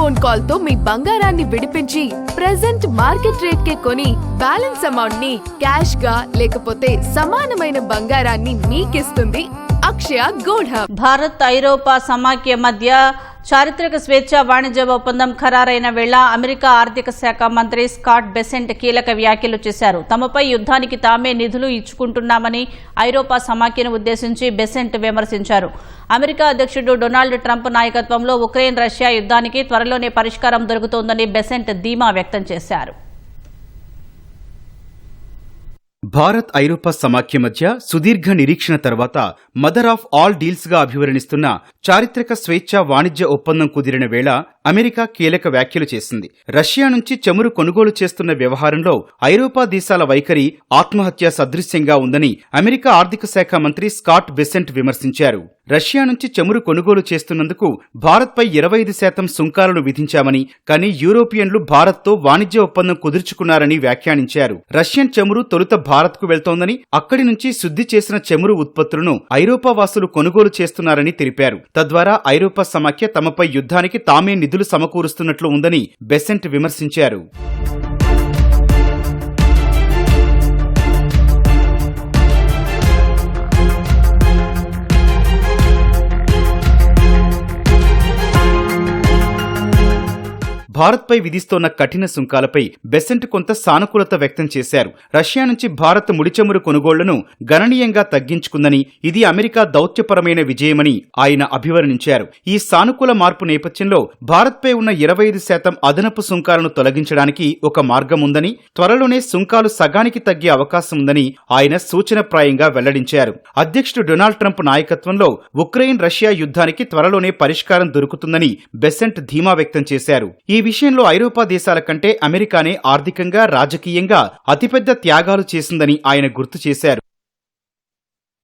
Phone call తో మీ బంగారాన్ని విడిపించి ప్రెజెంట్ మార్కెట్ రేట్ కే కొని బ్యాలెన్స్ అమౌంట్ ని క్యాష్ గా లేకపోతే సమానమైన బంగారాన్ని మీకిస్తుంది అక్షయ గోల్డ్ హబ్. భారత్ ఐరోపా సమాఖ్య మధ్య చారిత్రక స్వేచ్ఛ వాణిజ్య ఒప్పందం ఖరారైన వేళ అమెరికా ఆర్థిక శాఖ మంత్రి స్కాట్ బెసెంట్ కీలక వ్యాఖ్యలు చేశారు. తమపై యుద్ధానికి తామే నిధులు ఇచ్చుకుంటున్నామని ఐరోపా సమాఖ్యను ఉద్దేశించి బెసెంట్ విమర్శించారు. అమెరికా అధ్యక్షుడు డొనాల్డ్ ట్రంప్ నాయకత్వంలో ఉక్రెయిన్ రష్యా యుద్ధానికి త్వరలోనే పరిష్కారం దొరుకుతోందని బెసెంట్ ధీమా వ్యక్తం చేశారు. భారత్ ఐరోపా సమాఖ్య మధ్య సుదీర్ఘ నిరీక్షణ తర్వాత మదర్ ఆఫ్ ఆల్ డీల్స్ గా అభివర్ణిస్తున్న చారిత్రక స్వేచ్ఛ వాణిజ్య ఒప్పందం కుదిరిన వేళ అమెరికా కీలక వ్యాఖ్యలు చేసింది. రష్యా నుంచి చమురు కొనుగోలు చేస్తున్న వ్యవహారంలో ఐరోపా దేశాల వైఖరి ఆత్మహత్య సదృశ్యంగా ఉందని అమెరికా ఆర్థిక శాఖ మంత్రి స్కాట్ బెసెంట్ విమర్శించారు. రష్యా నుంచి చమురు కొనుగోలు చేస్తున్నందుకు భారత్పై 25% సుంకాలను విధించామని, కానీ యూరోపియన్లు భారత్తో వాణిజ్య ఒప్పందం కుదుర్చుకున్నారని వ్యాఖ్యానించారు. రష్యన్ చమురు తొలుత భారత్కు వెళ్తోందని, అక్కడి నుంచి శుద్ధి చేసిన చమురు ఉత్పత్తులను ఐరోపా వాసులు కొనుగోలు చేస్తున్నారని తెలిపారు. తద్వారా ఐరోపా సమాఖ్య తమపై యుద్ధానికి తామే నిధులు సమకూరుస్తున్నట్లు ఉందని బెసెంట్ విమర్శించారు. భారత్పై విధిస్తోన్న కఠిన సుంకాలపై బెసెంట్ కొంత సానుకూలత వ్యక్తం చేశారు. రష్యా నుంచి భారత్ ముడిచమురు కొనుగోళ్లను గణనీయంగా తగ్గించుకుందని, ఇది అమెరికా దౌత్యపరమైన విజయమని ఆయన అభివర్ణించారు. ఈ సానుకూల మార్పు నేపథ్యంలో భారత్పై ఉన్న 25% అదనపు సుంకాలను తొలగించడానికి ఒక మార్గం ఉందని, త్వరలోనే సుంకాలు సగానికి తగ్గే అవకాశం ఉందని ఆయన సూచనప్రాయంగా వెల్లడించారు. అధ్యక్షుడు డొనాల్డ్ ట్రంప్ నాయకత్వంలో ఉక్రెయిన్ రష్యా యుద్ధానికి త్వరలోనే పరిష్కారం దొరుకుతుందని బెసెంట్ ధీమా వ్యక్తం చేశారు. ఈ విషయంలో ఐరోపా దేశాల కంటే అమెరికానే ఆర్థికంగా, రాజకీయంగా అతిపెద్ద త్యాగాలు చేసిందని ఆయన గుర్తు చేశారు.